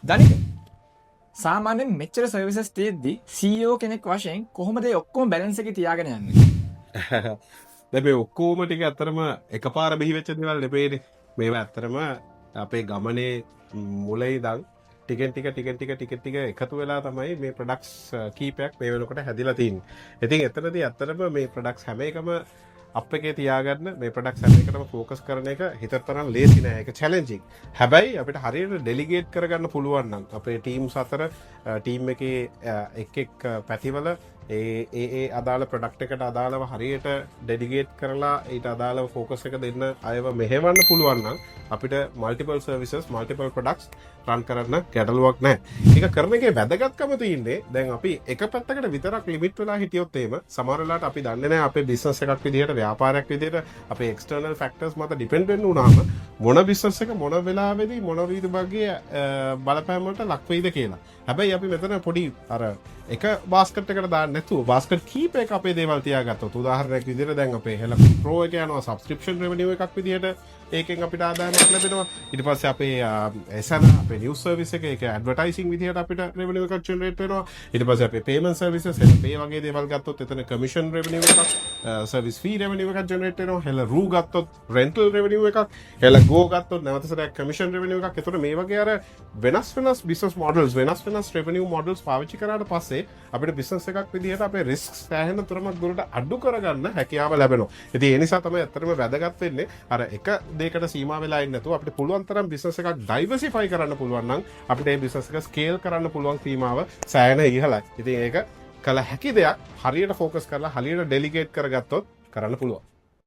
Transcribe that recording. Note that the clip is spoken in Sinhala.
දනික සාමාන්‍යයෙන් මෙච්චර සර්විසස් තියෙද්දි CEO කෙනෙක් වශයෙන් කොහොමද ඒ ඔක්කොම බැලන්ස් එකේ තියාගෙන යන්නේ? දැන් මේ ඔක්කොම ටික ඇත්තරම එකපාර බිහිවෙච්ච දේවල් නෙපේනේ. මේවා ඇත්තරම අපේ ගමනේ මුල ඉඳන් ටිකෙන් ටික එකතු වෙලා තමයි මේ ප්‍රොඩක්ට්ස් කීපයක් මේ වෙනකොට හැදිලා තියෙන්නේ. ඉතින් එතනදී ඇත්තරම මේ ප්‍රොඩක්ට්ස් හැම එකම අප් එකේ තියාගන්න මේ ප්‍රොඩක්ට්ස් හැම එකටම ફોකස් කරන එක හිතට තරම් ලේසි නෑ. ඒක චැලෙන්ජින්. හැබැයි අපිට හරියට ඩෙලිගේට් කරගන්න පුළුවන් නම් අපේ ටීම්ස් අතර ටීම් එකේ එක් පැතිවල ඒ අදාළ ප්‍රොඩක්ට් එකට අදාළව හරියට ඩෙඩිගේට් කරලා ඊට අදාළව ෆෝකස් එක දෙන්න අයව මෙහෙවන්න පුළුවන් නම් අපිට මල්ටිපල් සර්විසස් මල්ටිපල් ප්‍රොඩක්ට්ස් රන් කරන්න ගැටලුවක් නැහැ. ඒක කරන එකේ වැදගත්කම තියෙන්නේ දැන් අපි එක පැත්තකට විතරක් ලිමිට් වෙලා හිටියොත් එහෙම සමහර වෙලාවට අපි දන්නේ නැහැ අපේ බිස්නස් එකක් විදිහට ව්‍යාපාරයක් විදිහට අපේ එක්ස්ටර්නල් ෆැක්ටර්ස් මත ඩිපෙන්ඩ් වෙන්න උනාම මොන බිස්නස් එක මොන වෙලාවෙදී මොන විදිහ වගේ බලපෑම් වලට ලක් වෙයිද කියලා. හැබැයි අපි මෙතන පොඩි අර එක බාස්කට් එකට දාන්න නැතුව බාස්කට් කීපයක අපේ දේවල් තියාගත්තොත් උදාහරණයක් විදිහට දැන් අපේ හෙල ප්‍රෝ එක යනවා සබ්ස්ක්‍රිප්ෂන් රෙවෙනියු එකක් විදිහට ඒකෙන් අපිට ආදායමක් ලැබෙනවා. ඊට පස්සේ අපේ එසන අපේ නිවුස් සර්විස් එක ඒක ඇඩ්වර්ටයිසින් විදිහට අපිට රෙවෙනියු එකක් ජෙනරේට් වෙනවා. ඊට පස්සේ අපේ පේමන්ට් සර්විසස් හෙල පේ වගේ දේවල් ගත්තොත් එතන කමිෂන් රෙවෙනියු එකක් සර්විස් ෆී රෙවෙනියු එකක් ජෙනරේට් වෙනවා. හෙල රූ ගත්තොත් රෙන්ටල් රෙවෙනියු එකක් හෙල ගෝ ගත්තොත් නැවත සැරයක් කමිෂන් රෙවෙනියු එකක්. ඒතකොට මේ වගේ අර වෙනස් බිස්නස් මොඩල්ස් වෙනස් රෙවෙනියු මොඩල්ස් පාවිච්චි කරාට පස්සේ අපිට බිස්නස් එකක් විදිහට අපේ රිස්ක්ස් සෑහෙන තරමක් දුරට අඩු කරගන්න හැකියාව ලැබෙනවා. ඉතින් ඒ නිසා තමයි ඇත්තටම වැදගත් වෙන්නේ අර එක දෙයකට සීමා වෙලා ඉන්නේ නැතුව අපිට පුළුවන් තරම් බිස්නස් එකක් ඩයිවර්සිෆයි කරන්න පුළුවන් නම් අපිට මේ බිස්නස් එක ස්කේල් කරන්න පුළුවන් සීමාව සෑහෙන ඉහළයි. ඉතින් ඒක කළ හැකි දෙයක් හරියට ફોකස් කරලා හරියට ඩෙලිගේට් කරගත්තොත් කරන්න පුළුවන්.